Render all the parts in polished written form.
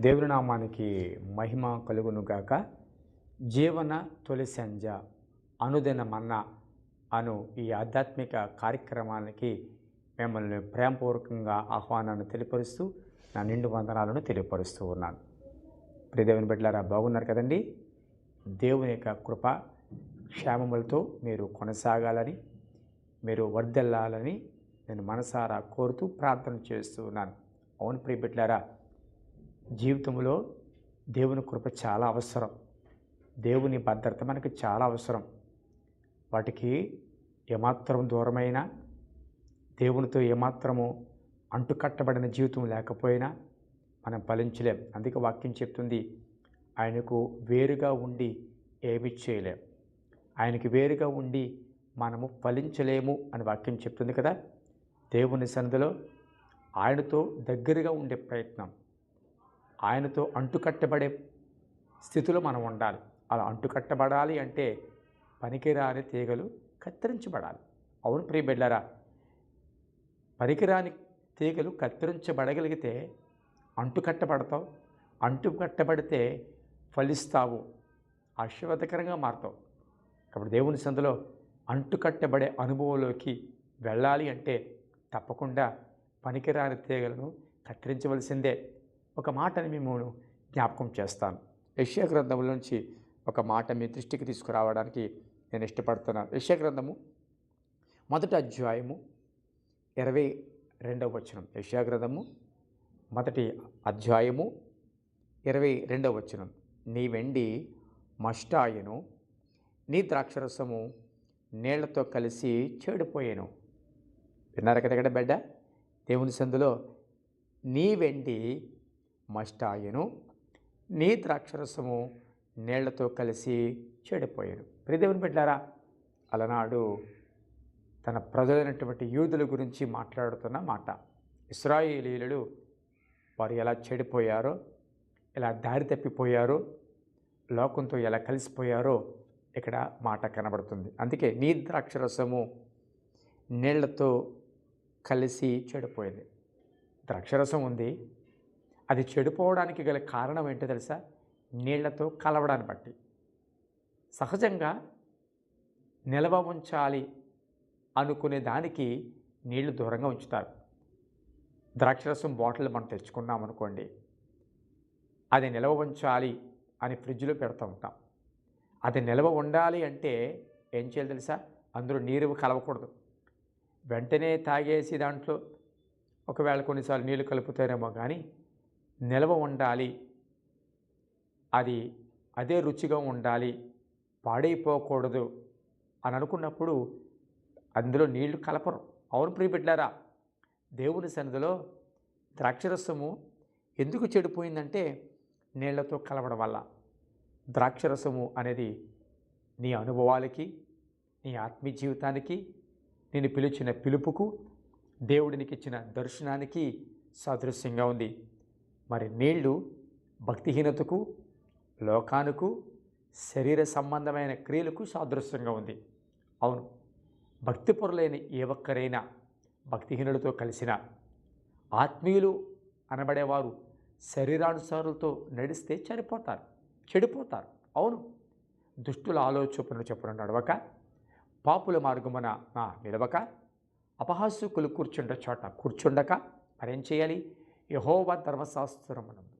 దేవుని నామానికి మహిమ కలుగును గాక. జీవన తొలి సంధ్య అనుదిన మన్నా అను ఈ ఆధ్యాత్మిక కార్యక్రమానికి మిమ్మల్ని ప్రేమపూర్వకంగా ఆహ్వానాన్ని తెలియపరుస్తూ నా నిండు వందనాలను తెలియపరుస్తూ ఉన్నాను. ప్రియ దేవుని బిడ్డలారా, బాగున్నారు కదండి. దేవుని యొక్క కృప క్షేమములతో మీరు కొనసాగాలని, మీరు వర్ధిల్లాలని నేను మనసారా కోరుతూ ప్రార్థన చేస్తూ ఉన్నాను. అవును ప్రియ బిడ్డలారా, జీవితంలో దేవుని కృప చాలా అవసరం. దేవుని భద్రత మనకి చాలా అవసరం. వాటికి ఏమాత్రం దూరమైనా, దేవునితో ఏమాత్రము అంటుకట్టబడిన జీవితం లేకపోయినా మనం ఫలించలేం. అందుకే వాక్యం చెప్తుంది, ఆయనకు వేరుగా ఉండి ఏమి చేయలేం, ఆయనకి వేరుగా ఉండి మనము ఫలించలేము అని వాక్యం చెప్తుంది కదా. దేవుని సన్నిధిలో ఆయనతో దగ్గరగా ఉండే ప్రయత్నం, ఆయనతో అంటుకట్టబడే స్థితిలో మనం ఉండాలి. అలా అంటుకట్టబడాలి అంటే పనికిరాని తీగలు కత్తిరించబడాలి. అవును ప్రియ బిడ్డలారా, పనికిరాని తీగలు కత్తిరించబడగలిగితే అంటుకట్టబడతావు. అంటుకట్టబడితే ఫలిస్తావు, ఆశీర్వాదకరంగా మారుతావు. కాబట్టి దేవుని సందులో అంటుకట్టబడే అనుభవంలోకి వెళ్ళాలి అంటే తప్పకుండా పనికిరాని తీగలను కత్తిరించవలసిందే. ఒక మాటని మేము జ్ఞాపకం చేస్తాను. యెషయా గ్రంథంలో నుంచి ఒక మాట మీ దృష్టికి తీసుకురావడానికి నేను ఇష్టపడుతున్నాను. యెషయా గ్రంథము 1వ అధ్యాయము 22వ వచనం. యెషయా గ్రంథము 1వ అధ్యాయము 22వ వచనం. నీ వెండి మష్టాయను, నీ ద్రాక్షరసము నీళ్లతో కలిసి చెడిపోయాను. విన్నారు కదా ఇక్కడ బిడ్డ, దేవుని సందులో నీ వెండి మష్టాయను, నీ ద్రాక్షరసము నీళ్లతో కలిసి చెడిపోయాను. ప్రియదేవుని బిడ్డలారా, అలనాడు తన ప్రజలైనటువంటి యూదుల గురించి మాట్లాడుతున్న మాట. ఇశ్రాయేలీయులు వారు ఎలా చెడిపోయారో, ఎలా దారి తప్పిపోయారో, లోకంతో ఎలా కలిసిపోయారో ఇక్కడ మాట కనబడుతుంది. అందుకే నీ ద్రాక్షరసము నీళ్లతో కలిసి చెడిపోయింది. ద్రాక్షరసం ఉంది, అది చెడిపోవడానికి గల కారణం ఏంటో తెలుసా? నీళ్లతో కలవడాన్ని బట్టి. సహజంగా నిల్వ ఉంచాలి అనుకునే దానికి నీళ్లు దూరంగా ఉంచుతారు. ద్రాక్షరసం బాటిల్ మనం తెచ్చుకున్నాం అనుకోండి, అది నిల్వ ఉంచాలి అని ఫ్రిడ్జ్లో పెడుతూ ఉంటాం. అది నిల్వ ఉండాలి అంటే ఏం చేయాలి తెలుసా? అందులో నీరు కలవకూడదు. వెంటనే తాగేసి దాంట్లో ఒకవేళ కొన్నిసార్లు నీళ్ళు కలుపుతారేమో, కానీ నిల్వ ఉండాలి, అది అదే రుచిగా ఉండాలి, పాడైపోకూడదు అని అనుకున్నప్పుడు అందులో నీళ్లు కలపరు. అవును ప్రియ బిడ్డలారా, దేవుని సన్నిధిలో ద్రాక్షరసము ఎందుకు చెడిపోయిందంటే నీళ్లతో కలవడం వల్ల. ద్రాక్షరసము అనేది నీ అనుభవాలకి, నీ ఆత్మీయ జీవితానికి, నేను పిలిచిన పిలుపుకు, దేవుడినికి ఇచ్చిన దర్శనానికి సాదృశ్యంగా ఉంది. మరి నీళ్లు భక్తిహీనతకు, లోకానికి, శరీర సంబంధమైన క్రియలకు సాదృశ్యంగా ఉంది. అవును, భక్తిపరులైన ఏ ఒక్కరైనా భక్తిహీనులతో కలిసిన, ఆత్మీయులు అనబడేవారు శరీరానుసారులతో నడిస్తే చెడిపోతారు. అవును, దుష్టుల ఆలోచనలు చెప్పున నడవక, పాపుల మార్గమున నిలవక, అపహాస్యకులు కూర్చుండే చోట కూర్చుండక మరేం చేయాలి? యెహోవా ధర్మశాస్త్రమునందు,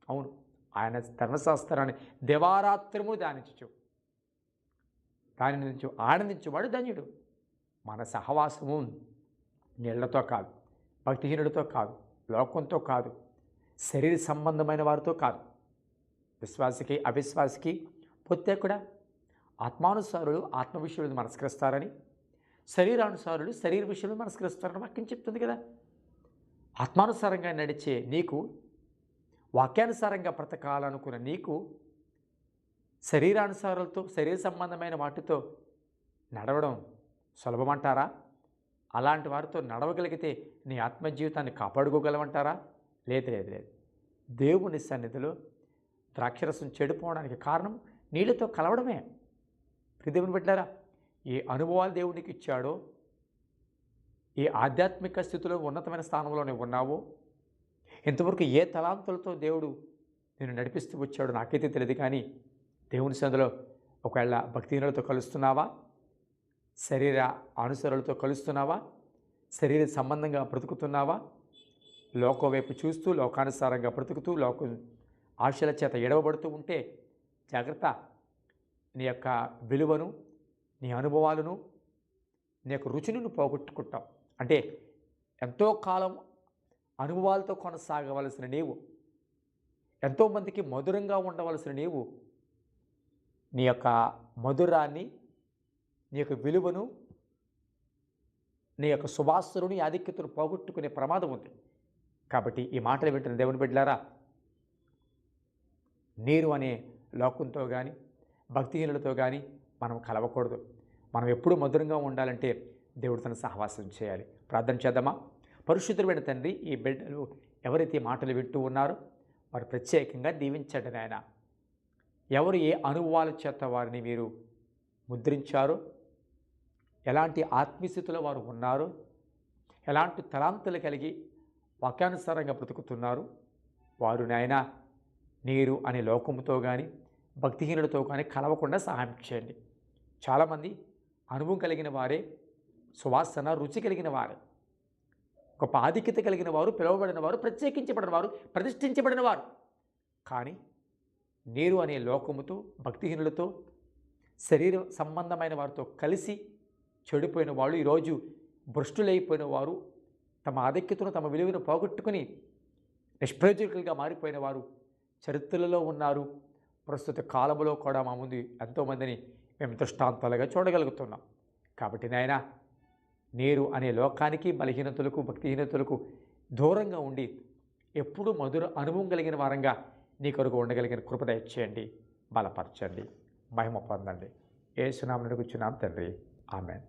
అవును, ఆయన ధర్మశాస్త్రాన్ని దివారాత్రము ధ్యానించు, దాని నుంచి ఆనందించేవాడు ధన్యుడు. మన సహవాసము నీళ్లతో కాదు, భక్తిహీనుడితో కాదు, లోకంతో కాదు, శరీర సంబంధమైన వారితో కాదు. విశ్వాసికి అవిశ్వాసికి పొత్తే కూడా. ఆత్మానుసారులు ఆత్మ విషయంలో మనస్కరిస్తారని, శరీరానుసారులు శరీర విషయంలో మనస్కరిస్తారని వాక్యం చెప్తుంది కదా. ఆత్మానుసారంగా నడిచే నీకు, వాక్యానుసారంగా బ్రతకాలనుకున్న నీకు, శరీరానుసారాలతో శరీర సంబంధమైన వాటితో నడవడం సులభమంటారా? అలాంటి వారితో నడవగలిగితే నీ ఆత్మజీవితాన్ని కాపాడుకోగలమంటారా? లేదు. దేవుని సన్నిధిలో ద్రాక్షరసం చెడిపోవడానికి కారణం నీళ్ళతో కలవడమే. దేవుని బిడ్డలారా, ఏ అనుభవాలు దేవునికి ఇచ్చాడో, ఏ ఆధ్యాత్మిక స్థితిలో ఉన్నతమైన స్థానంలో నువ్వు ఉన్నావో, ఇంతవరకు ఏ తలాంతులతో దేవుడు నిన్ను నడిపిస్తూ వచ్చాడో నాకైతే తెలియదు, కానీ దేవుని సన్నిధిలో ఒకవేళ భక్తిహీనులతో కలుస్తున్నావా, శరీర అనుసరులతో కలుస్తున్నావా, శరీర సంబంధంగా బ్రతుకుతున్నావా, లోకం వైపు చూస్తూ లోకానుసారంగా బ్రతుకుతూ లోకం ఆశల చేత ఎడవబడుతూ ఉంటే జాగ్రత్త. నీ యొక్క విలువను, నీ అనుభవాలను, నీ యొక్క రుచిని నువ్వు పోగొట్టుకుంటావు. అంటే ఎంతో కాలం అనుభవాలతో కొనసాగవలసిన నీవు, ఎంతోమందికి మధురంగా ఉండవలసిన నీవు నీ యొక్క మధురాన్ని, నీ యొక్క విలువను, నీ యొక్క సువాసనని, ఆధిక్యతను పోగొట్టుకునే ప్రమాదం ఉంది. కాబట్టి ఈ మాటలు వింటున్న దేవుని బిడ్డలారా, నీరు అనే లోకంతో కానీ భక్తిహీనులతో కానీ మనం కలవకూడదు. మనం ఎప్పుడూ మధురంగా ఉండాలంటే దేవుడు తన సహవాసం చేయాలి. ప్రార్థన చేద్దామా? పరిశుద్ధుడైన తండ్రి, ఈ బిడ్డలు ఎవరైతే మాటలు వింటూ ఉన్నారో వారు ప్రత్యేకంగా దీవించండి నాయన. ఎవరు ఏ అనుభవాల చేత వారిని మీరు ముద్రించారో, ఎలాంటి ఆత్మీయస్థితిలో వారు ఉన్నారో, ఎలాంటి తలాంతులు కలిగి వాక్యానుసారంగా బ్రతుకుతున్నారు, వారు నాయన నీరు అనే లోకముతో కానీ భక్తిహీనులతో కానీ కలవకుండా సహాయం చేయండి. చాలామంది అనుభవం కలిగిన వారే, సువాసన రుచి కలిగిన వారే, గొప్ప ఆధిక్యత కలిగిన వారు, పిలువబడిన వారు, ప్రత్యేకించబడిన వారు, ప్రతిష్ఠించబడిన వారు, కానీ నీరు అనే లోకముతో భక్తిహీనులతో శరీర సంబంధమైన వారితో కలిసి చెడిపోయిన వాళ్ళు, ఈరోజు భ్రష్టులైపోయిన వారు, తమ ఆధిక్యతను, తమ విలువను పోగొట్టుకుని నిష్ప్రయోజకులుగా మారిపోయిన వారు చరిత్రలలో ఉన్నారు. ప్రస్తుత కాలంలో కూడా మా ముందు ఎంతోమందిని మేము దృష్టాంతాలుగా చూడగలుగుతున్నాం. కాబట్టి నాయన, నీరు అనే లోకానికి, బలహీనతలకు, భక్తిహీనతలకు దూరంగా ఉండి ఎప్పుడూ మధుర అనుభవం కలిగిన వారంగా నీ కొరకు ఉండగలిగిన కృప దయచేయండి, బలపరచండి, మహిమ పొందండి. యేసు నామమున అడుగుచున్నాం తండ్రి, ఆమేన్.